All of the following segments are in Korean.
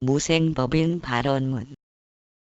무생법인 발언문.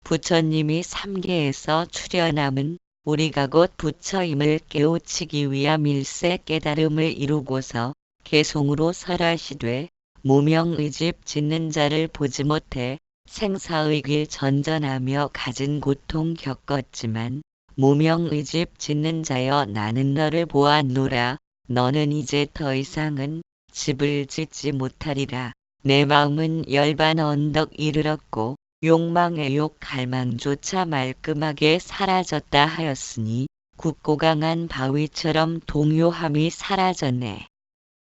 부처님이 삼계에서 출현함은 우리가 곧 부처임을 깨우치기 위함 일세 깨달음을 이루고서 개송으로 설하시되 무명의집 짓는 자를 보지 못해 생사의 길 전전하며 갖은 고통 겪었지만 무명의집 짓는 자여 나는 너를 보았노라. 너는 이제 더 이상은 집을 짓지 못하리라. 내 마음은 열반 언덕 이르렀고 욕망의 욕 갈망조차 말끔하게 사라졌다 하였으니 굳고 강한 바위처럼 동요함이 사라졌네.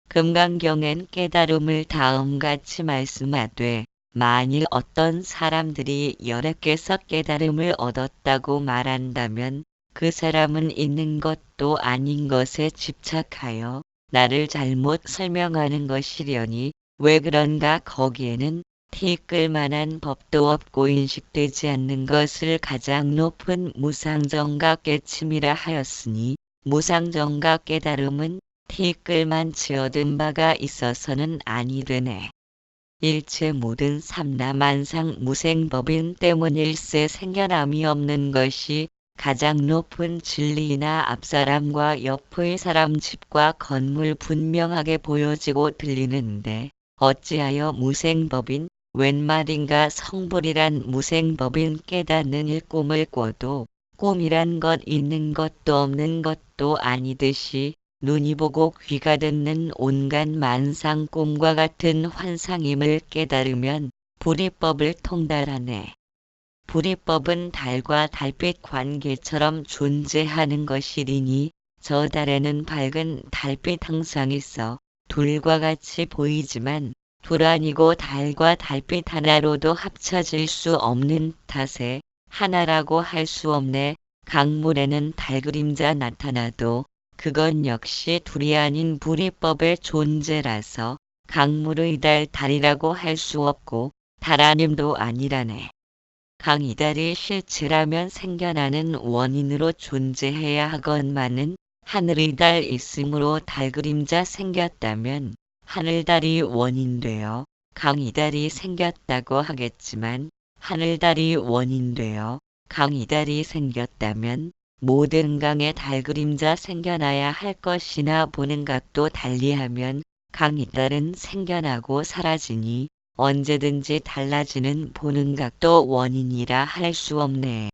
금강경엔 깨달음을 다음같이 말씀하되 만일 어떤 사람들이 여러께서 깨달음을 얻었다고 말한다면 그 사람은 있는 것도 아닌 것에 집착하여 나를 잘못 설명하는 것이려니 왜 그런가. 거기에는 티끌 만한 법도 없고 인식되지 않는 것을 가장 높은 무상정각 깨침이라 하였으니 무상정각 깨달음은 티끌만치 얻은 바가 있어서는 아니 되네. 일체 모든 삼라만상 무생법인 때문 일세 생겨남이 없는 것이 가장 높은 진리이나 앞사람과 옆의 사람 집과 건물 분명하게 보여지고 들리는데 어찌하여 무생법인 웬 말인가. 성불이란 무생법인 깨닫는 일 꿈을 꿔도 꿈이란 것 있는 것도 없는 것도 아니듯이 눈이 보고 귀가 듣는 온갖 만상 꿈과 같은 환상임을 깨달으면 불이법을 통달하네. 불이법은 달과 달빛 관계처럼 존재하는 것이리니 저 달에는 밝은 달빛 항상 있어 둘과 같이 보이지만 둘 아니고 달과 달빛 하나로도 합쳐질 수 없는 탓에 하나라고 할 수 없네. 강물에는 달 그림자 나타나도 그건 역시 둘이 아닌 불이법의 존재라서 강물의 달이라고 할 수 없고 달 아님도 아니라네. 강이 달이 실체라면 생겨나는 원인으로 존재해야 하건만은 하늘의 달 있으므로 달 그림자 생겼다면 하늘달이 원인되어 강이 달이 생겼다고 하겠지만 하늘달이 원인되어 강이 달이 생겼다면 모든 강에 달 그림자 생겨나야 할 것이나 보는 각도 달리하면 강이 달은 생겨나고 사라지니 언제든지 달라지는 보는 각도 원인이라 할 수 없네.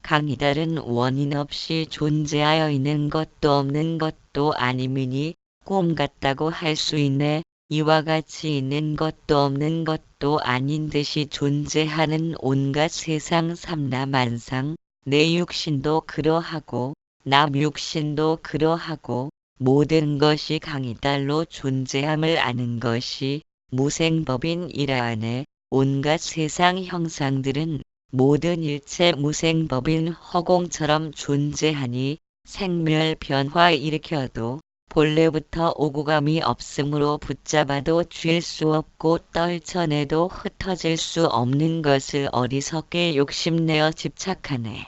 강이 달은 원인 없이 존재하여 있는 것도 없는 것도 아님이니 꿈 같다고 할 수 있네. 이와 같이 있는 것도 없는 것도 아닌 듯이 존재하는 온갖 세상 삼라만상 내 육신도 그러하고 남 육신도 그러하고 모든 것이 강이 달로 존재함을 아는 것이 무생법인이라 하네. 온갖 세상 형상들은 모든 일체 무생법인 허공처럼 존재하니 생멸 변화 일으켜도 본래부터 오고감이 없으므로 붙잡아도 쥘 수 없고 떨쳐내도 흩어질 수 없는 것을 어리석게 욕심내어 집착하네.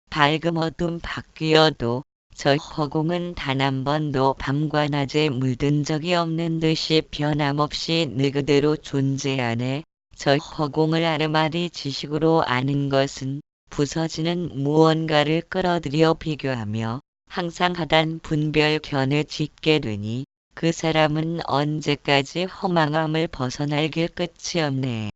밝음 어둠 바뀌어도 저 허공은 단 한 번도 밤과 낮에 물든 적이 없는 듯이 변함없이 늘 그대로 존재하네. 저 허공을 아르마리 지식으로 아는 것은 부서지는 무언가를 끌어들여 비교하며 항상 하단 분별 견에 짙게 되니 그 사람은 언제까지 허망함을 벗어날 길 끝이 없네.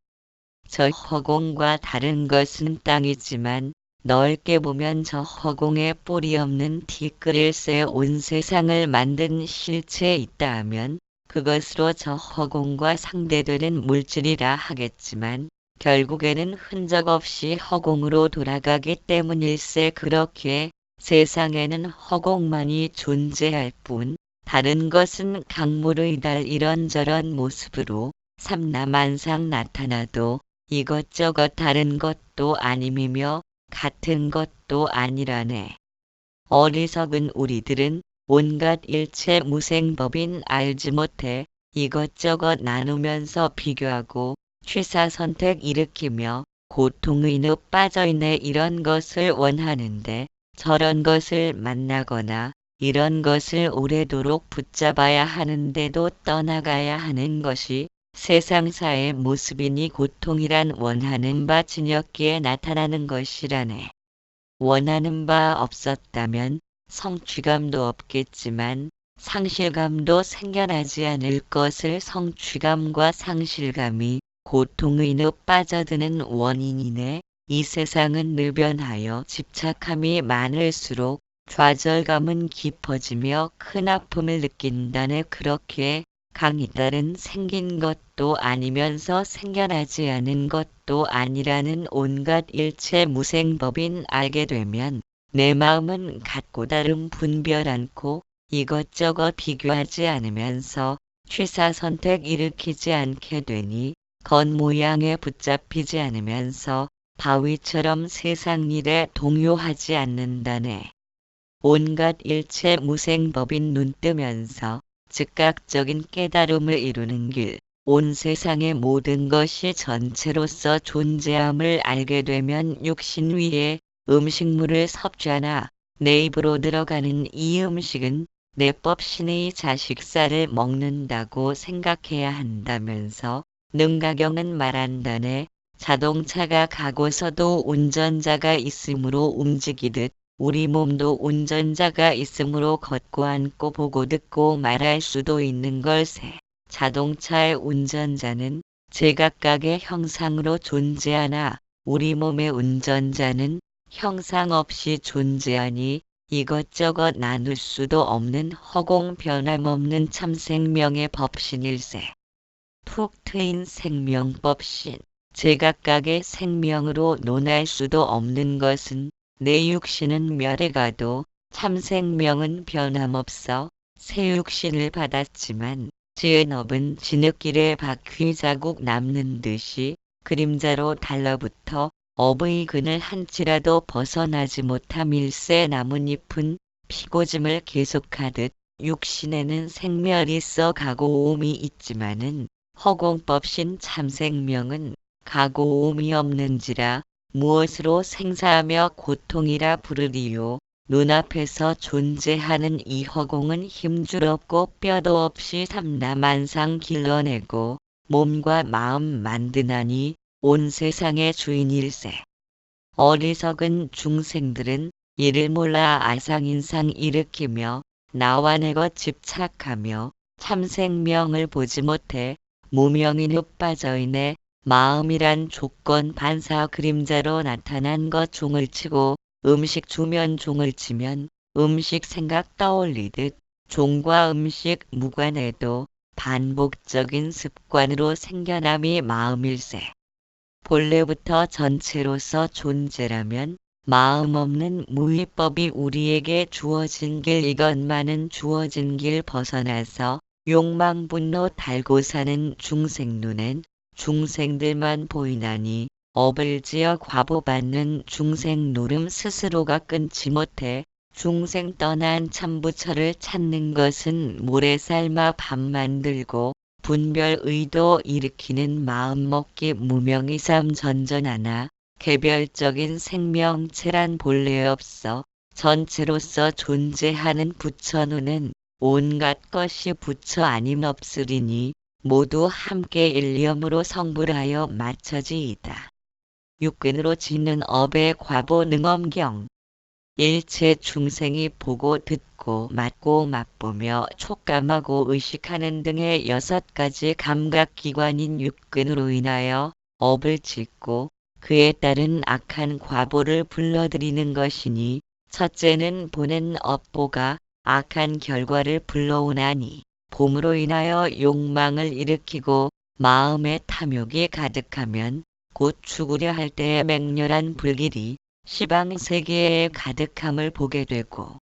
저 허공과 다른 것은 땅이지만 넓게 보면 저 허공에 뿌리 없는 티끌일새 온 세상을 만든 실체 있다 하면 그것으로 저 허공과 상대되는 물질이라 하겠지만 결국에는 흔적 없이 허공으로 돌아가기 때문일세. 그렇게 세상에는 허공만이 존재할 뿐 다른 것은 강물의 달 이런저런 모습으로 삼라만상 나타나도 이것저것 다른 것도 아님이며 같은 것도 아니라네. 어리석은 우리들은 온갖 일체 무생법인 알지 못해 이것저것 나누면서 비교하고 취사선택 일으키며 고통의 늪 빠져있네. 이런 것을 원하는데 저런 것을 만나거나 이런 것을 오래도록 붙잡아야 하는데도 떠나가야 하는 것이 세상사의 모습이니 고통이란 원하는 바 진였기에 나타나는 것이라네. 원하는 바 없었다면 성취감도 없겠지만 상실감도 생겨나지 않을 것을 성취감과 상실감이 고통의 늪 빠져드는 원인이네. 이 세상은 늘 변하여 집착함이 많을수록 좌절감은 깊어지며 큰 아픔을 느낀다네. 그렇게 강이달은 생긴 것도 아니면서 생겨나지 않은 것도 아니라는 온갖 일체 무생법인 알게 되면 내 마음은 같고 다름 분별 않고 이것저것 비교하지 않으면서 취사선택 일으키지 않게 되니 겉모양에 붙잡히지 않으면서 바위처럼 세상 일에 동요하지 않는다네. 온갖 일체 무생법인 눈 뜨면서 즉각적인 깨달음을 이루는 길, 온 세상의 모든 것이 전체로서 존재함을 알게 되면 육신 위에 음식물을 섭취하나 내 입으로 들어가는 이 음식은 내법 신의 자식살을 먹는다고 생각해야 한다면서 능가경은 말한다네. 자동차가 가고서도 운전자가 있으므로 움직이듯 우리 몸도 운전자가 있으므로 걷고 앉고 보고 듣고 말할 수도 있는 걸세. 자동차의 운전자는 제각각의 형상으로 존재하나 우리 몸의 운전자는 형상 없이 존재하니 이것저것 나눌 수도 없는 허공 변함없는 참생명의 법신일세. 툭 트인 생명법신. 제각각의 생명으로 논할 수도 없는 것은 내 육신은 멸해가도 참생명은 변함없어 새 육신을 받았지만 지은 업은 진흙길에 바퀴 자국 남는 듯이 그림자로 달라붙어 업의 근을 한치라도 벗어나지 못함일세. 나뭇잎은 피고짐을 계속하듯 육신에는 생멸이 있어 가고옴이 있지만은 허공법신 참생명은 가고옴이 없는지라 무엇으로 생사하며 고통이라 부르리요. 눈앞에서 존재하는 이 허공은 힘줄 없고 뼈도 없이 삼라만상 길러내고 몸과 마음 만드나니 온 세상의 주인일세. 어리석은 중생들은 이를 몰라 아상인상 일으키며 나와 내 것 집착하며 참생명을 보지 못해 무명인 흙 빠져있네. 마음이란 조건 반사 그림자로 나타난 것 종을 치고 음식 주면 종을 치면 음식 생각 떠올리듯 종과 음식 무관해도 반복적인 습관으로 생겨남이 마음일세. 본래부터 전체로서 존재라면 마음 없는 무위법이 우리에게 주어진 길 이것만은 주어진 길 벗어나서 욕망 분노 달고 사는 중생 눈엔 중생들만 보이나니 업을 지어 과보받는 중생 노름 스스로가 끊지 못해 중생 떠난 참부처를 찾는 것은 모래 삶아 밥 만들고 분별 의도 일으키는 마음먹기 무명의 삶 전전하나 개별적인 생명체란 본래 없어 전체로서 존재하는 부처 눈은 온갖 것이 부처 아님 없으리니 모두 함께 일념으로 성불하여 맞춰지이다. 육근으로 짓는 업의 과보 능엄경. 일체 중생이 보고 듣고 맡고 맛보며 촉감하고 의식하는 등의 6가지 감각기관인 육근으로 인하여 업을 짓고 그에 따른 악한 과보를 불러들이는 것이니 첫째는 보는 업보가 악한 결과를 불러오나니 봄으로 인하여 욕망을 일으키고 마음에 탐욕이 가득하면 곧 죽으려 할 때의 맹렬한 불길이 시방세계에 가득함을 보게 되고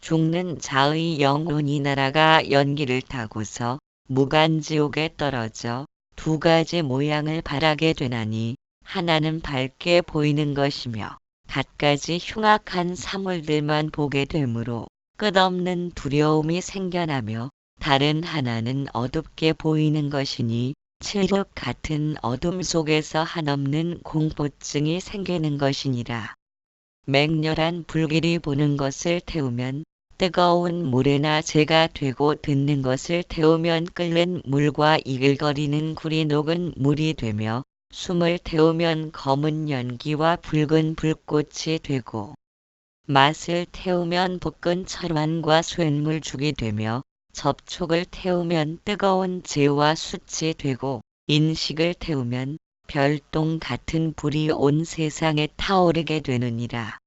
죽는 자의 영혼이 날아가 연기를 타고서 무간지옥에 떨어져 2가지 모양을 발하게 되나니 하나는 밝게 보이는 것이며 갖가지 흉악한 사물들만 보게 되므로 끝없는 두려움이 생겨나며 다른 하나는 어둡게 보이는 것이니 칠흑 같은 어둠 속에서 한없는 공포증이 생기는 것이니라. 맹렬한 불길이 보는 것을 태우면 뜨거운 물에나 재가 되고 듣는 것을 태우면 끓는 물과 이글거리는 굴이 녹은 물이 되며 숨을 태우면 검은 연기와 붉은 불꽃이 되고 맛을 태우면 볶은 철환과 쇳물죽이 되며 접촉을 태우면 뜨거운 재와 숯이 되고 인식을 태우면 별똥 같은 불이 온 세상에 타오르게 되느니라.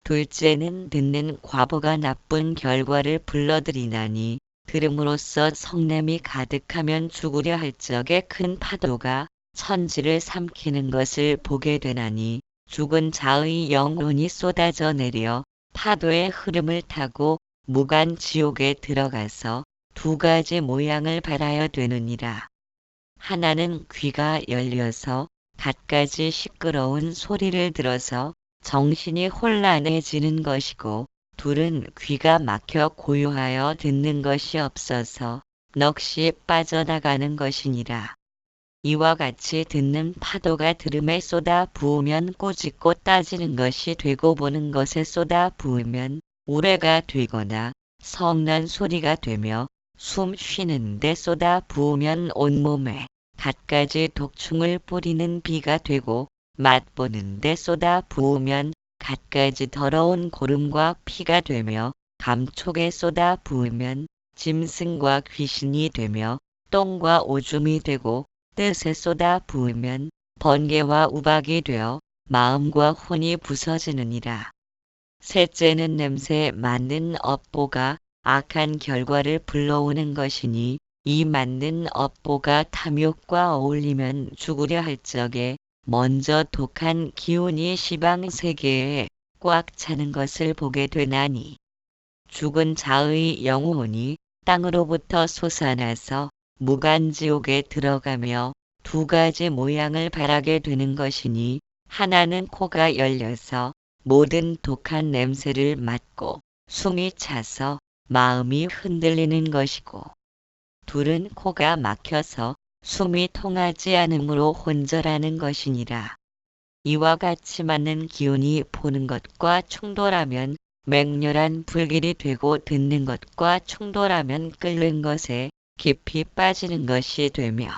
둘째는 듣는 과보가 나쁜 결과를 불러들이나니 들음으로써 성냄이 가득하면 죽으려 할 적에 큰 파도가 천지를 삼키는 것을 보게 되나니 죽은 자의 영혼이 쏟아져 내려 파도의 흐름을 타고 무간 지옥에 들어가서 두 가지 모양을 발하여 되느니라. 하나는 귀가 열려서 갖가지 시끄러운 소리를 들어서 정신이 혼란해지는 것이고, 둘은 귀가 막혀 고요하여 듣는 것이 없어서 넋이 빠져나가는 것이니라. 이와 같이 듣는 파도가 들음에 쏟아 부으면 꼬집고 따지는 것이 되고 보는 것에 쏟아 부으면 우레가 되거나 성난 소리가 되며 숨 쉬는데 쏟아 부으면 온몸에 갖가지 독충을 뿌리는 비가 되고 맛보는데 쏟아 부으면 갖가지 더러운 고름과 피가 되며 감촉에 쏟아 부으면 짐승과 귀신이 되며 똥과 오줌이 되고 뜻에 쏟아 부으면 번개와 우박이 되어 마음과 혼이 부서지느니라. 셋째는 냄새에 맡는 업보가 악한 결과를 불러오는 것이니 이 맡는 업보가 탐욕과 어울리면 죽으려 할 적에 먼저 독한 기운이 시방 세계에 꽉 차는 것을 보게 되나니 죽은 자의 영혼이 땅으로부터 솟아나서 무간지옥에 들어가며 두 가지 모양을 발하게 되는 것이니 하나는 코가 열려서 모든 독한 냄새를 맡고 숨이 차서 마음이 흔들리는 것이고, 둘은 코가 막혀서 숨이 통하지 않으므로 혼절하는 것이니라. 이와 같이 맞는 기운이 보는 것과 충돌하면 맹렬한 불길이 되고 듣는 것과 충돌하면 끓는 것에 깊이 빠지는 것이 되며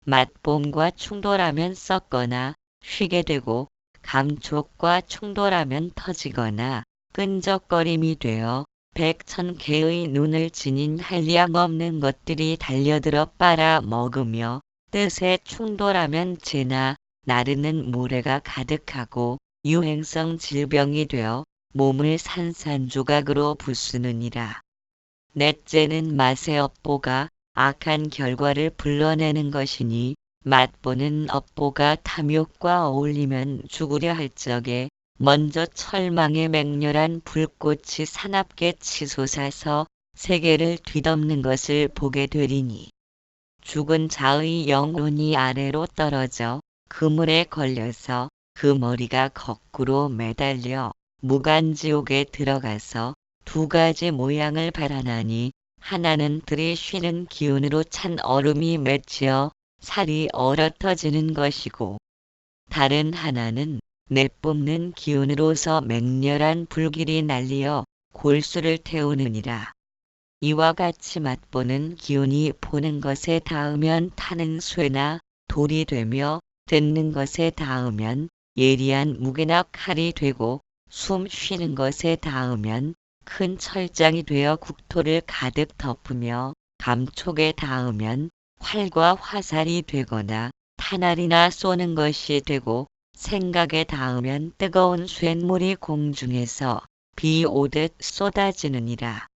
맛봄과 충돌하면 썩거나 쉬게 되고 감촉과 충돌하면 터지거나 끈적거림이 되어 백천 개의 눈을 지닌 한량 없는 것들이 달려들어 빨아 먹으며 뜻에 충돌하면 재나 나르는 모래가 가득하고 유행성 질병이 되어 몸을 산산조각으로 부수느니라. 넷째는 맛의 업보가 악한 결과를 불러내는 것이니 맛보는 업보가 탐욕과 어울리면 죽으려 할 적에 먼저 철망의 맹렬한 불꽃이 사납게 치솟아서 세계를 뒤덮는 것을 보게 되리니 죽은 자의 영혼이 아래로 떨어져 그물에 걸려서 그 머리가 거꾸로 매달려 무간지옥에 들어가서 두 가지 모양을 발하나니 하나는 들이 쉬는 기운으로 찬 얼음이 맺혀 살이 얼어터지는 것이고, 다른 하나는 내뿜는 기운으로서 맹렬한 불길이 날리어 골수를 태우느니라. 이와 같이 맛보는 기운이 보는 것에 닿으면 타는 쇠나 돌이 되며 듣는 것에 닿으면 예리한 무게나 칼이 되고 숨 쉬는 것에 닿으면 큰 철장이 되어 국토를 가득 덮으며 감촉에 닿으면 활과 화살이 되거나 탄알이나 쏘는 것이 되고 생각에 닿으면 뜨거운 쇳물이 공중에서 비 오듯 쏟아지느니라.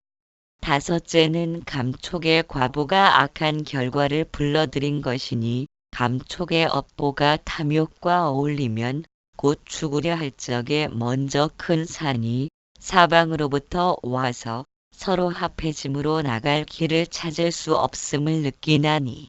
다섯째는 감촉의 과보가 악한 결과를 불러들인 것이니 감촉의 업보가 탐욕과 어울리면 곧 죽으려 할 적에 먼저 큰 산이 사방으로부터 와서 서로 합해짐으로 나갈 길을 찾을 수 없음을 느끼나니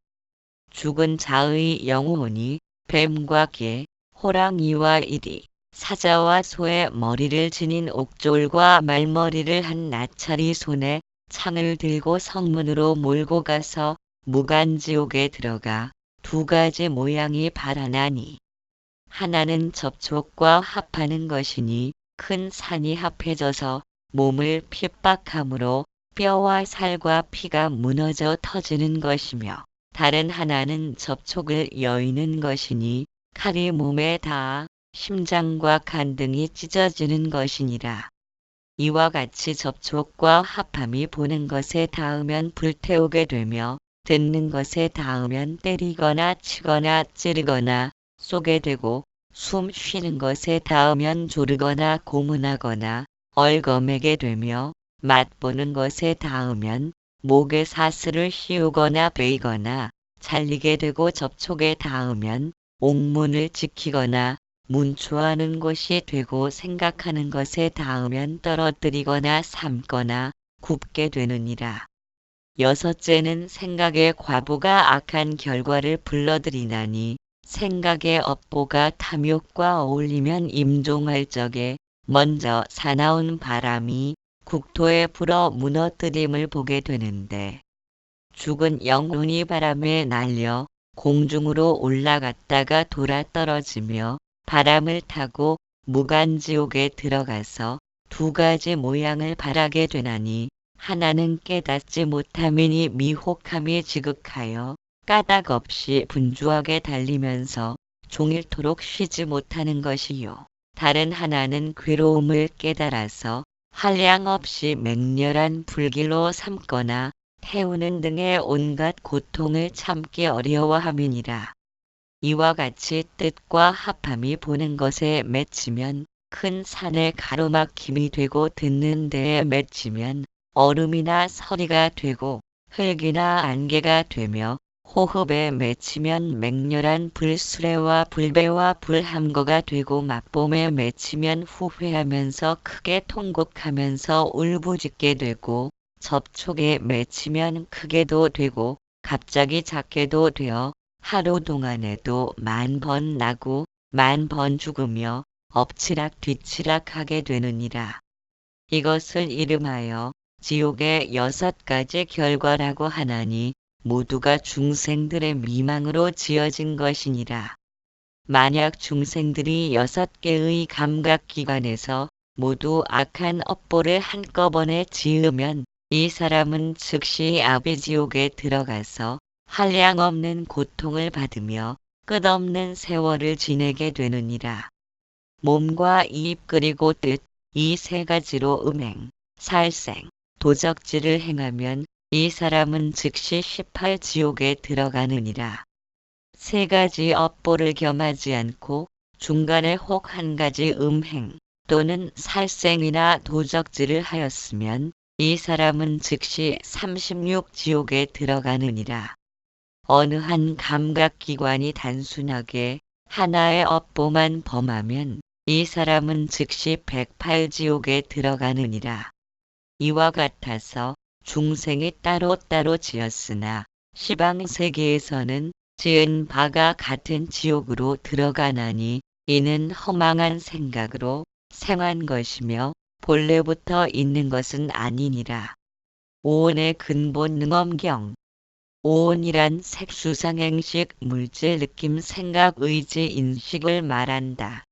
죽은 자의 영혼이 뱀과 개, 호랑이와 이리, 사자와 소의 머리를 지닌 옥졸과 말머리를 한 나찰이 손에 창을 들고 성문으로 몰고 가서 무간지옥에 들어가 두 가지 모양이 발하나니 하나는 접촉과 합하는 것이니 큰 산이 합해져서 몸을 핍박함으로 뼈와 살과 피가 무너져 터지는 것이며 다른 하나는 접촉을 여의는 것이니 칼이 몸에 닿아 심장과 간 등이 찢어지는 것이니라. 이와 같이 접촉과 합함이 보는 것에 닿으면 불태우게 되며 듣는 것에 닿으면 때리거나 치거나 찌르거나 쏘게 되고 숨 쉬는 것에 닿으면 조르거나 고문하거나 얼거매게 되며 맛보는 것에 닿으면 목에 사슬을 씌우거나 베이거나 잘리게 되고 접촉에 닿으면 옥문을 지키거나 문초하는 것이 되고 생각하는 것에 닿으면 떨어뜨리거나 삶거나 굽게 되느니라. 여섯째는 생각의 과보가 악한 결과를 불러들이나니 생각의 업보가 탐욕과 어울리면 임종할 적에 먼저 사나운 바람이 국토에 불어 무너뜨림을 보게 되는데 죽은 영혼이 바람에 날려 공중으로 올라갔다가 돌아 떨어지며 바람을 타고 무간지옥에 들어가서 두 가지 모양을 발하게 되나니 하나는 깨닫지 못함이니 미혹함이 지극하여 까닭 없이 분주하게 달리면서 종일토록 쉬지 못하는 것이요. 다른 하나는 괴로움을 깨달아서 한량 없이 맹렬한 불길로 삼거나 태우는 등의 온갖 고통을 참기 어려워함이니라. 이와 같이 뜻과 합함이 보는 것에 맺히면 큰 산에 가로막힘이 되고 듣는 데에 맺히면 얼음이나 서리가 되고 흙이나 안개가 되며 호흡에 맺히면 맹렬한 불수레와 불배와 불함거가 되고 맛봄에 맺히면 후회하면서 크게 통곡하면서 울부짖게 되고 접촉에 맺히면 크게도 되고 갑자기 작게도 되어 하루 동안에도 10,000번 나고 10,000번 죽으며 엎치락 뒤치락하게 되느니라. 이것을 이름하여 지옥의 6가지 결과라고 하나니 모두가 중생들의 미망으로 지어진 것이니라. 만약 중생들이 6개의 감각기관에서 모두 악한 업보를 한꺼번에 지으면 이 사람은 즉시 아비지옥에 들어가서 한량없는 고통을 받으며 끝없는 세월을 지내게 되느니라. 몸과 입 그리고 뜻, 이 3가지로 음행, 살생, 도적질을 행하면 이 사람은 즉시 18지옥에 들어가느니라. 3가지 업보를 겸하지 않고 중간에 혹 1가지 음행 또는 살생이나 도적질을 하였으면 이 사람은 즉시 36지옥에 들어가느니라. 어느 한 감각기관이 단순하게 하나의 업보만 범하면 이 사람은 즉시 108지옥에 들어가느니라. 이와 같아서 중생이 따로따로 지었으나 시방세계에서는 지은 바가 같은 지옥으로 들어가나니 이는 허망한 생각으로 생한 것이며 본래부터 있는 것은 아니니라. 오온의 근본 능엄경. 오온이란 색수상행식 물질 느낌 생각 의지 인식을 말한다.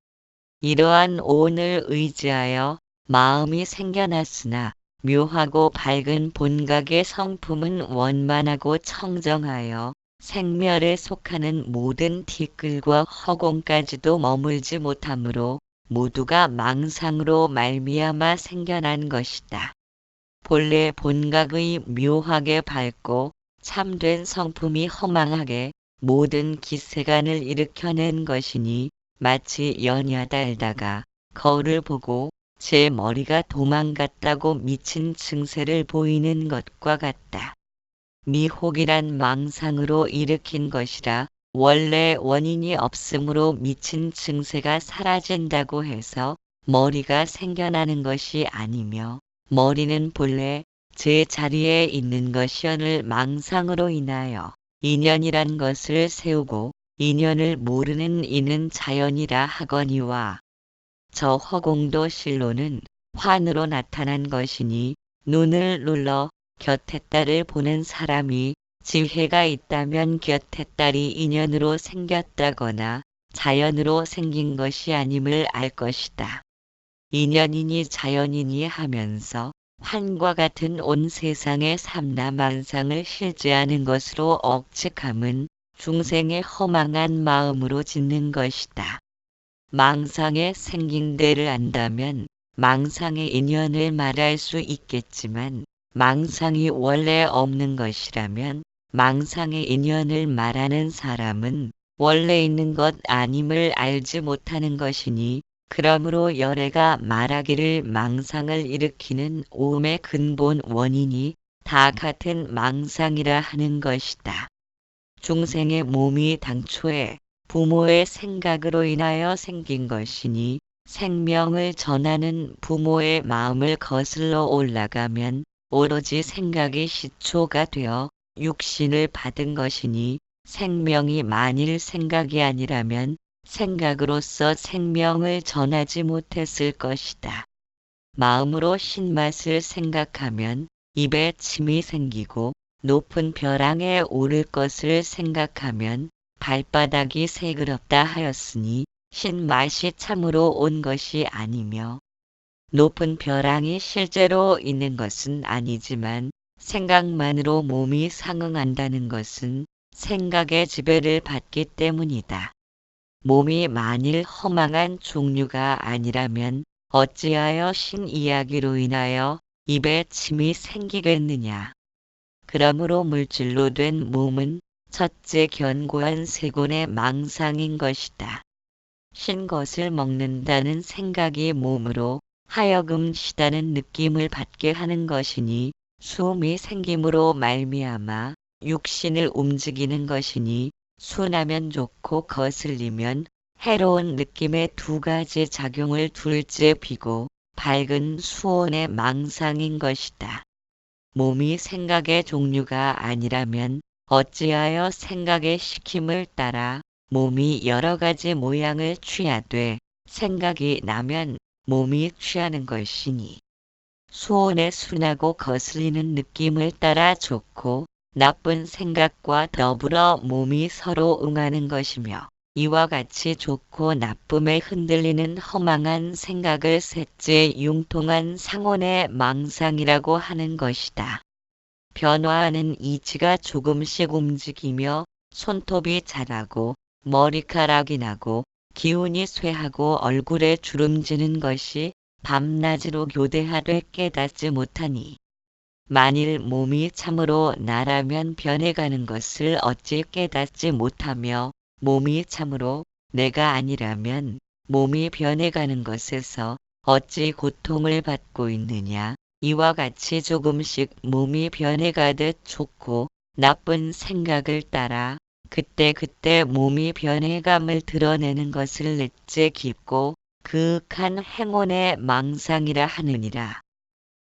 이러한 오온을 의지하여 마음이 생겨났으나 묘하고 밝은 본각의 성품은 원만하고 청정하여 생멸에 속하는 모든 티끌과 허공까지도 머물지 못하므로 모두가 망상으로 말미암아 생겨난 것이다. 본래 본각의 묘하게 밝고 참된 성품이 허망하게 모든 기세간을 일으켜낸 것이니 마치 연야 달다가 거울을 보고 제 머리가 도망갔다고 미친 증세를 보이는 것과 같다. 미혹이란 망상으로 일으킨 것이라 원래 원인이 없으므로 미친 증세가 사라진다고 해서 머리가 생겨나는 것이 아니며 머리는 본래 제 자리에 있는 것이언을 망상으로 인하여 인연이란 것을 세우고 인연을 모르는 이는 자연이라 하거니와 저 허공도 실로는 환으로 나타난 것이니 눈을 눌러 곁에 딸을 보는 사람이 지혜가 있다면 곁에 딸이 인연으로 생겼다거나 자연으로 생긴 것이 아님을 알 것이다. 인연이니 자연이니 하면서 환과 같은 온 세상의 삼라만상을 실제하는 것으로 억측함은 중생의 허망한 마음으로 짓는 것이다. 망상에 생긴 데를 안다면 망상의 인연을 말할 수 있겠지만 망상이 원래 없는 것이라면 망상의 인연을 말하는 사람은 원래 있는 것 아님을 알지 못하는 것이니 그러므로 열애가 말하기를 망상을 일으키는 오음의 근본 원인이 다 같은 망상이라 하는 것이다. 중생의 몸이 당초에 부모의 생각으로 인하여 생긴 것이니 생명을 전하는 부모의 마음을 거슬러 올라가면 오로지 생각이 시초가 되어 육신을 받은 것이니 생명이 만일 생각이 아니라면 생각으로서 생명을 전하지 못했을 것이다. 마음으로 신맛을 생각하면 입에 침이 생기고 높은 벼랑에 오를 것을 생각하면 발바닥이 새그럽다 하였으니 신맛이 참으로 온 것이 아니며 높은 벼랑이 실제로 있는 것은 아니지만 생각만으로 몸이 상응한다는 것은 생각의 지배를 받기 때문이다. 몸이 만일 허망한 종류가 아니라면 어찌하여 신 이야기로 인하여 입에 침이 생기겠느냐. 그러므로 물질로 된 몸은 첫째 견고한 세곤의 망상인 것이다. 신 것을 먹는다는 생각이 몸으로 하여금 시다는 느낌을 받게 하는 것이니 숨이 생김으로 말미암아 육신을 움직이는 것이니 순하면 좋고 거슬리면 해로운 느낌의 두 가지 작용을 둘째 비고 밝은 수온의 망상인 것이다. 몸이 생각의 종류가 아니라면 어찌하여 생각의 시킴을 따라 몸이 여러 가지 모양을 취하되 생각이 나면 몸이 취하는 것이니 수온의 순하고 거슬리는 느낌을 따라 좋고 나쁜 생각과 더불어 몸이 서로 응하는 것이며 이와 같이 좋고 나쁨에 흔들리는 허망한 생각을 셋째 융통한 상온의 망상이라고 하는 것이다. 변화하는 이치가 조금씩 움직이며 손톱이 자라고 머리카락이 나고 기운이 쇠하고 얼굴에 주름지는 것이 밤낮으로 교대하되 깨닫지 못하니 만일 몸이 참으로 나라면 변해가는 것을 어찌 깨닫지 못하며 몸이 참으로 내가 아니라면 몸이 변해가는 것에서 어찌 고통을 받고 있느냐. 이와 같이 조금씩 몸이 변해가듯 좋고 나쁜 생각을 따라 그때그때 몸이 변해감을 드러내는 것을 넷째 깊고 그윽한 행온의 망상이라 하느니라.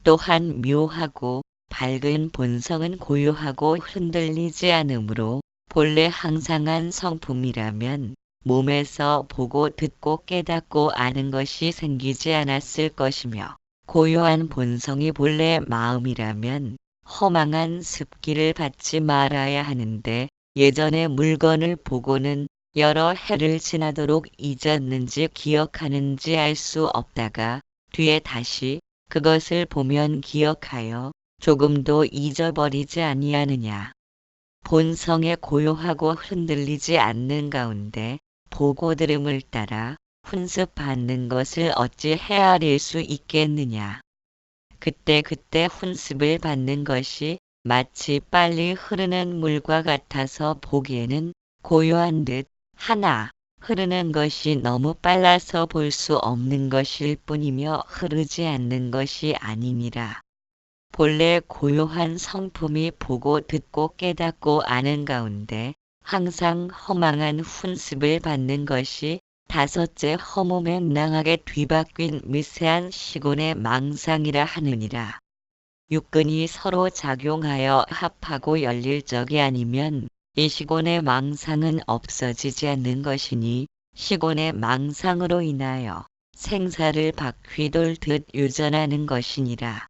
또한 묘하고 밝은 본성은 고요하고 흔들리지 않으므로 본래 항상한 성품이라면 몸에서 보고 듣고 깨닫고 아는 것이 생기지 않았을 것이며 고요한 본성이 본래 마음이라면 허망한 습기를 받지 말아야 하는데 예전에 물건을 보고는 여러 해를 지나도록 잊었는지 기억하는지 알 수 없다가 뒤에 다시 그것을 보면 기억하여 조금도 잊어버리지 아니하느냐. 본성에 고요하고 흔들리지 않는 가운데 보고 들음을 따라 훈습받는 것을 어찌 헤아릴 수 있겠느냐. 그때그때 훈습을 받는 것이 마치 빨리 흐르는 물과 같아서 보기에는 고요한 듯 하나 흐르는 것이 너무 빨라서 볼 수 없는 것일 뿐이며 흐르지 않는 것이 아니니라. 본래 고요한 성품이 보고 듣고 깨닫고 아는 가운데 항상 허망한 훈습을 받는 것이 다섯째 허무맹랑하게 뒤바뀐 미세한 시곤의 망상이라 하느니라. 육근이 서로 작용하여 합하고 열릴 적이 아니면 이 시곤의 망상은 없어지지 않는 것이니 시곤의 망상으로 인하여 생사를 바퀴 돌듯 유전하는 것이니라.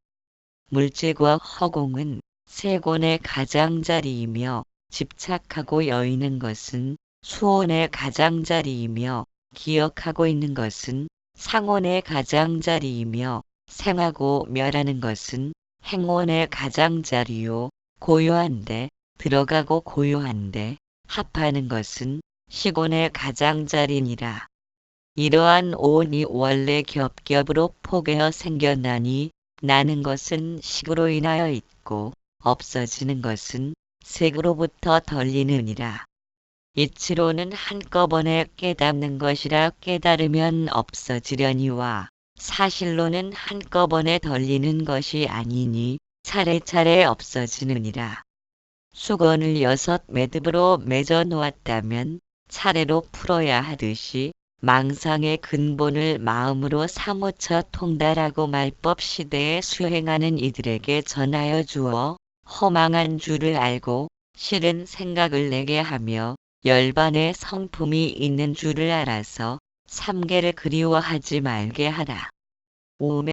물질과 허공은 세곤의 가장자리이며 집착하고 여의는 것은 수온의 가장자리이며 기억하고 있는 것은 상온의 가장자리이며 생하고 멸하는 것은 행온의 가장자리요 고요한데 들어가고 고요한데 합하는 것은 식온의 가장자리니라. 이러한 온이 원래 겹겹으로 포개어 생겨나니 나는 것은 식으로 인하여 있고 없어지는 것은 색으로부터 덜리느니라. 이치로는 한꺼번에 깨닫는 것이라 깨달으면 없어지려니와 사실로는 한꺼번에 덜리는 것이 아니니 차례차례 없어지느니라. 수건을 6매듭으로 맺어 놓았다면 차례로 풀어야 하듯이 망상의 근본을 마음으로 사무쳐 통달하고 말법 시대에 수행하는 이들에게 전하여 주어 허망한 줄을 알고 싫은 생각을 내게 하며 열반의 성품이 있는 줄을 알아서 삼계를 그리워하지 말게 하라. 5.